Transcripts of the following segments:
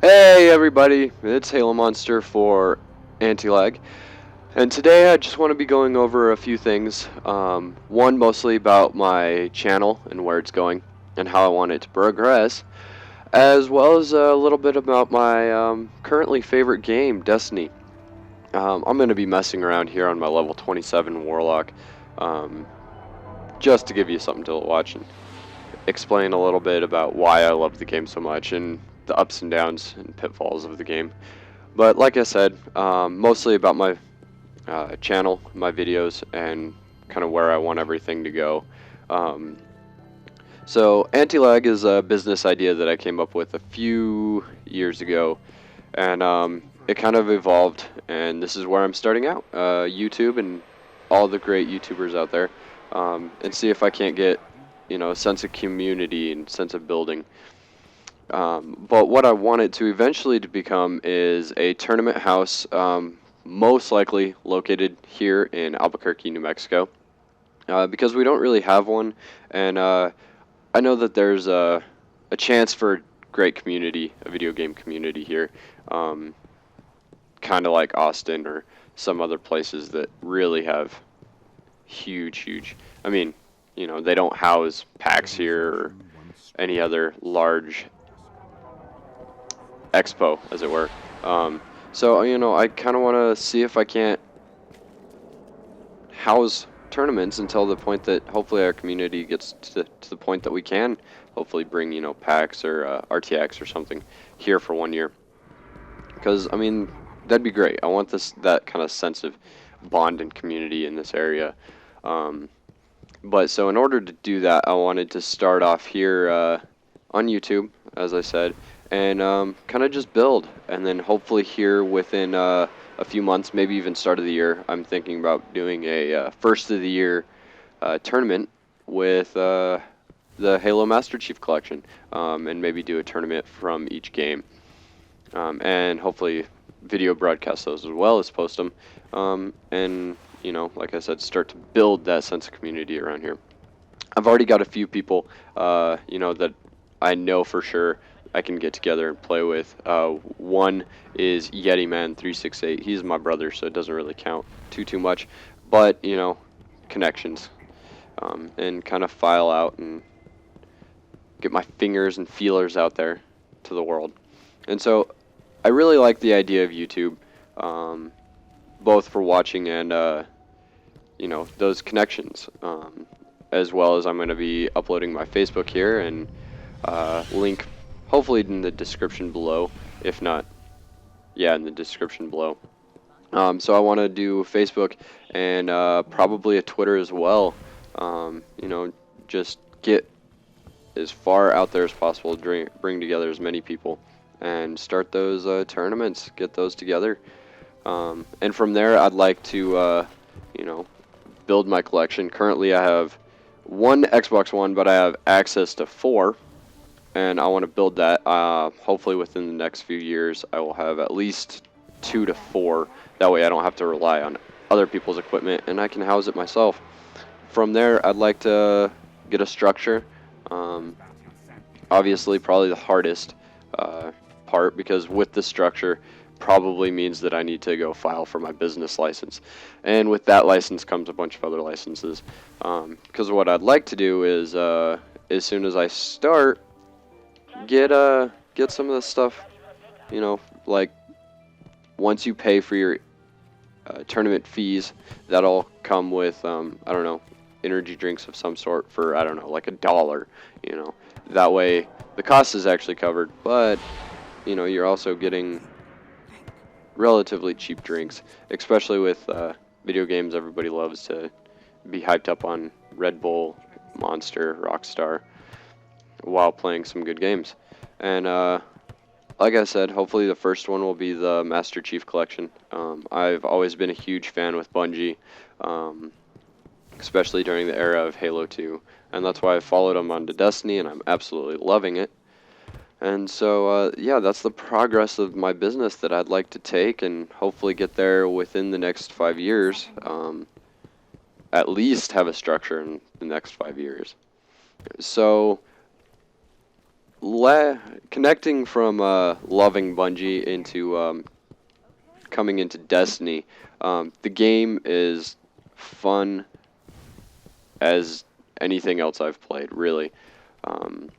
Hey everybody, it's Halo Monster for AntiLAg, and today I just want to be going over a few things. One mostly about my channel and where it's going and how I want it to progress, as well as a little bit about my currently favorite game, Destiny. I'm going to be messing around here on my level 27 Warlock, um, just to give you something to watch and explain a little bit about why I love the game so much and the ups and downs and pitfalls of the game. But like I said, mostly about my channel, my videos, and kind of where I want everything to go. Um, so AntiLAg is a business idea that I came up with a few years ago, and it kind of evolved, and this is where I'm starting out. YouTube and all the great YouTubers out there, and see if I can't get, a sense of community and sense of building. But what I want it to eventually to become is a tournament house, most likely located here in Albuquerque, New Mexico, because we don't really have one, and I know that there's a chance for great community, a video game community here, um, kind of like Austin or some other places that really have huge. I mean, they don't house PAX here or any other large expo, as it were. So I kind of want to see if I can't house tournaments until the point that hopefully our community gets to the point that we can hopefully bring PAX or RTX or something here for 1 year. Because I mean that'd be great. I want that kind of sense of bond and community in this area. Um, but so in order to do that, I wanted to start off here on YouTube, as I said, and kind of just build, and then hopefully here within a few months, maybe even start of the year, I'm thinking about doing a first of the year tournament with the Halo Master Chief Collection, and maybe do a tournament from each game, and hopefully video broadcast those as well as post them, and like I said, start to build that sense of community around here. I've already got a few people, that I know for sure I can get together and play with. One is Yeti Man 368. He's my brother, so it doesn't really count too much, but connections, and kind of file out and get my fingers and feelers out there to the world. And so I really like the idea of YouTube, both for watching and those connections. As well as I'm going to be uploading my Facebook here, and link hopefully in the description below. If not, yeah, in the description below. So I want to do Facebook and probably a Twitter as well. Just get as far out there as possible, bring together as many people, and start those tournaments, get those together. And from there, I'd like to, build my collection. Currently, I have one Xbox One, but I have access to 4, and I want to build that. Hopefully within the next few years, I will have at least 2 to 4. That way I don't have to rely on other people's equipment, and I can house it myself. From there, I'd like to get a structure. Obviously, probably the hardest part, because with the structure probably means that I need to go file for my business license, and with that license comes a bunch of other licenses, because what I'd like to do is as soon as I start, get some of the stuff, like once you pay for your tournament fees, that'll come with I don't know, energy drinks of some sort for, I don't know, like $1, that way the cost is actually covered, but you're also getting relatively cheap drinks, especially with video games. Everybody loves to be hyped up on Red Bull, Monster, Rockstar while playing some good games. And like I said, hopefully the first one will be the Master Chief Collection. I've always been a huge fan with Bungie, especially during the era of Halo 2, and that's why I followed them onto Destiny, and I'm absolutely loving it. And so, yeah, that's the progress of my business that I'd like to take and hopefully get there within the next 5 years. At least have a structure in the next 5 years. So, connecting from loving Bungie into coming into Destiny, the game is fun as anything else I've played, really. Um,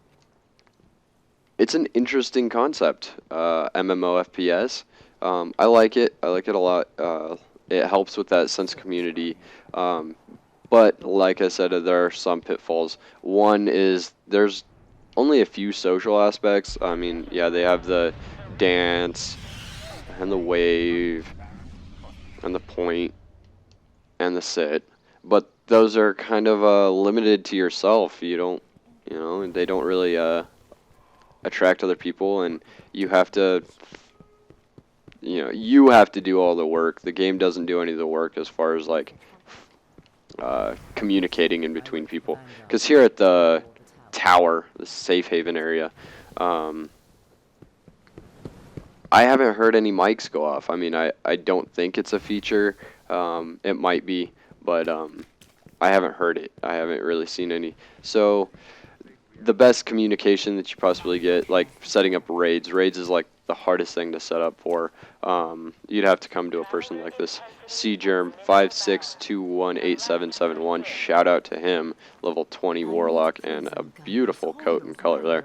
it's an interesting concept, MMO FPS. I like it. I like it a lot. It helps with that sense of community. Um, but like I said, there are some pitfalls. One is there's only a few social aspects. I mean, yeah, they have the dance and the wave and the point and the sit, but those are kind of limited to yourself. You don't, they don't really attract other people, and you have to, you have to do all the work. The game doesn't do any of the work as far as like communicating in between people. Because here at the tower, the safe haven area, um, I haven't heard any mics go off. I mean, I don't think it's a feature. It might be, but I haven't heard it. I haven't really seen any. So the best communication that you possibly get, like setting up raids. Raids is like the hardest thing to set up for. You'd have to come to a person like this. CGerm56218771. Shout out to him. Level 20 Warlock and a beautiful coat and color there.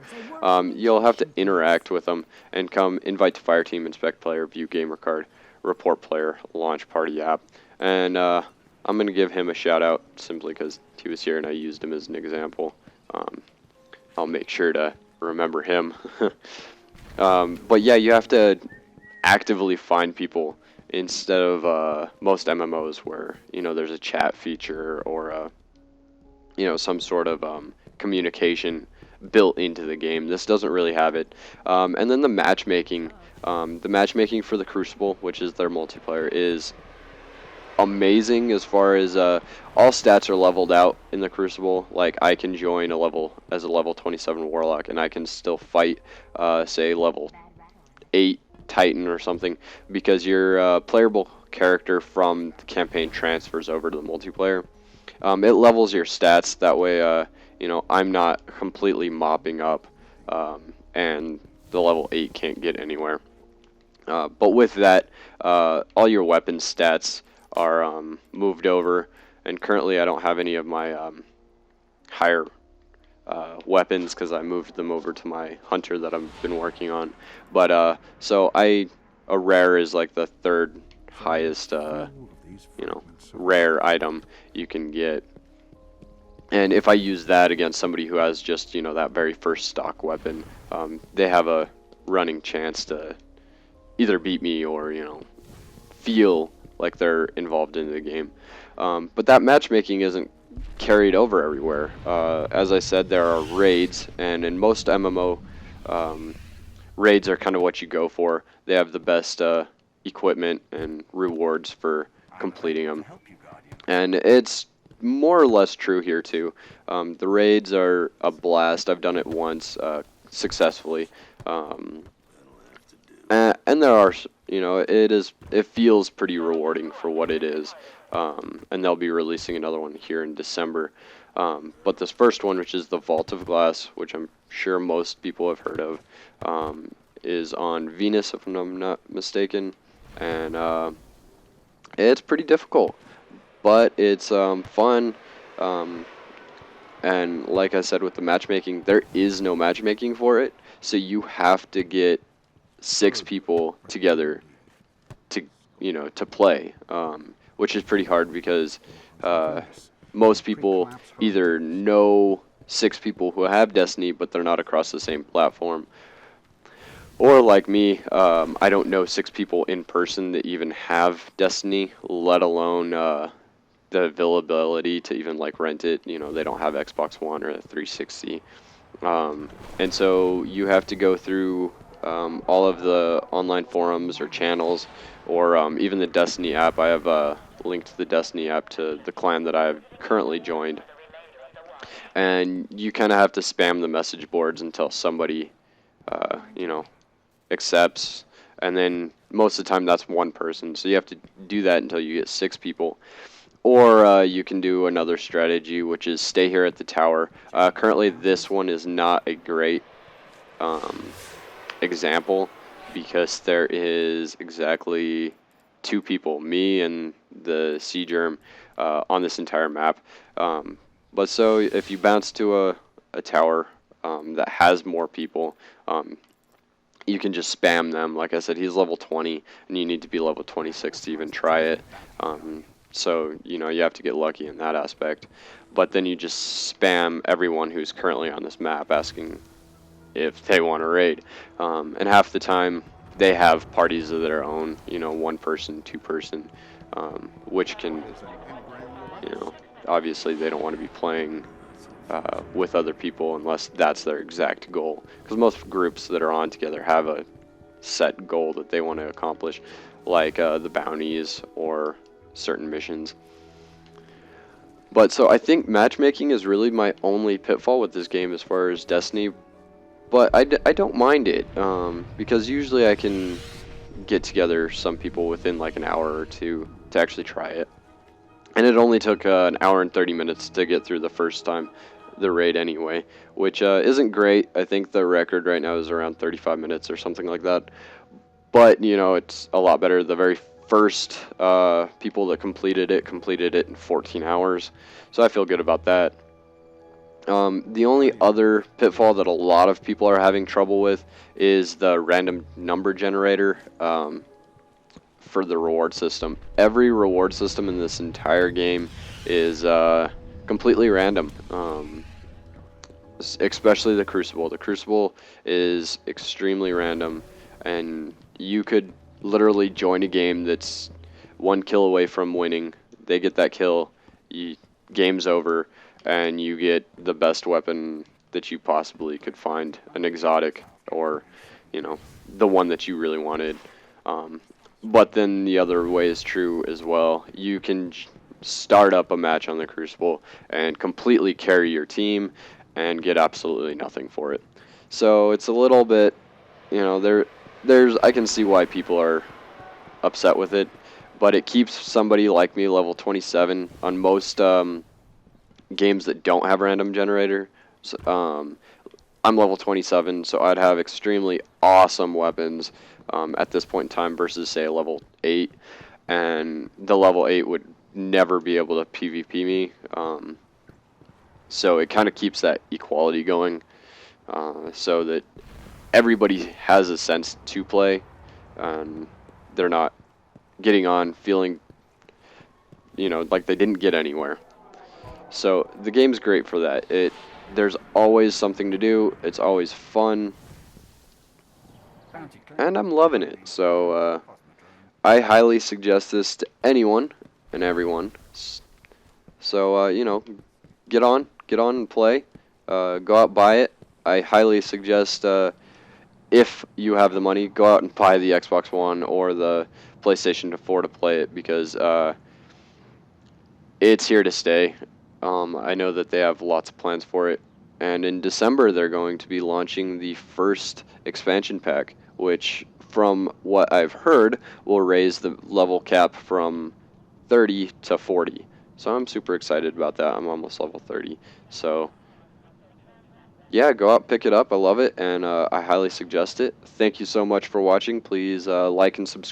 You'll have to interact with them and come invite to fire team, inspect player, view gamer card, report player, launch party app. And I'm going to give him a shout out simply because he was here and I used him as an example. I'll make sure to remember him. But yeah, you have to actively find people instead of most MMOs where, there's a chat feature or, some sort of communication built into the game. This doesn't really have it. And then the matchmaking. The matchmaking for the Crucible, which is their multiplayer, is amazing as far as all stats are leveled out in the Crucible. Like I can join a level 27 Warlock and I can still fight say level 8 Titan or something because your playable character from the campaign transfers over to the multiplayer. It levels your stats that way I'm not completely mopping up and the level 8 can't get anywhere. But with that, all your weapon stats are moved over, and currently I don't have any of my higher weapons because I moved them over to my hunter that I've been working on. But so a rare is like the third highest rare item you can get, and if I use that against somebody who has just that very first stock weapon, they have a running chance to either beat me or feel like they're involved in the game. But that matchmaking isn't carried over everywhere. As I said, there are raids, and in most MMO, raids are kind of what you go for. They have the best equipment and rewards for completing them. And it's more or less true here too. The raids are a blast. I've done it once successfully. And there are, it feels pretty rewarding for what it is. And they'll be releasing another one here in December. But this first one, which is the Vault of Glass, which I'm sure most people have heard of, is on Venus, if I'm not mistaken. And it's pretty difficult, but it's fun. And like I said with the matchmaking, there is no matchmaking for it. So you have to get 6 people together to play, which is pretty hard because most people either know 6 people who have Destiny but they're not across the same platform, or like me, I don't know 6 people in person that even have Destiny, let alone the availability to even like rent it. They don't have Xbox One or a 360, and so you have to go through all of the online forums or channels, or even the Destiny app. I have linked the Destiny app to the clan that I've currently joined, and you kind of have to spam the message boards until somebody, accepts, and then most of the time that's one person. So you have to do that until you get 6 people. Or you can do another strategy, which is stay here at the tower. Currently, this one is not a great um, example, because there is exactly 2 people, me and the sea germ, on this entire map. But so if you bounce to a tower that has more people, you can just spam them. Like I said, he's level 20, and you need to be level 26 to even try it. So, you have to get lucky in that aspect. But then you just spam everyone who's currently on this map asking if they want to raid. And half the time, they have parties of their own, 1 person, 2 person, which can, you know, obviously they don't want to be playing with other people unless that's their exact goal. Because most groups that are on together have a set goal that they want to accomplish, like the bounties or certain missions. But so I think matchmaking is really my only pitfall with this game as far as Destiny. But I don't mind it, because usually I can get together some people within like an hour or two to actually try it. And it only took an hour and 30 minutes to get through the first time, the raid anyway, which isn't great. I think the record right now is around 35 minutes or something like that. But, it's a lot better. The very first people that completed it in 14 hours. So I feel good about that. The only other pitfall that a lot of people are having trouble with is the random number generator for the reward system. Every reward system in this entire game is completely random, especially the Crucible. The Crucible is extremely random, and you could literally join a game that's 1 kill away from winning. They get that kill, game's over, and you get the best weapon that you possibly could find, an exotic, or the one that you really wanted. But then the other way is true as well. You can start up a match on the Crucible and completely carry your team and get absolutely nothing for it. So it's a little bit, there's I can see why people are upset with it, but it keeps somebody like me level 27 on most games that don't have random generator. So, I'm level 27, so I'd have extremely awesome weapons at this point in time versus, say, a level 8. And the level 8 would never be able to PvP me. So it kind of keeps that equality going, so that everybody has a sense to play. And they're not getting on feeling, like they didn't get anywhere. So the game's great for that. There's always something to do. It's always fun, and I'm loving it. So I highly suggest this to anyone and everyone. So get on and play. Go out, buy it. I highly suggest, if you have the money, go out and buy the Xbox One or the PlayStation 4 to play it, because it's here to stay. I know that they have lots of plans for it, and in December they're going to be launching the first expansion pack, which, from what I've heard, will raise the level cap from 30 to 40. So I'm super excited about that. I'm almost level 30. So yeah, go out, pick it up. I love it, and I highly suggest it. Thank you so much for watching. Please like and subscribe.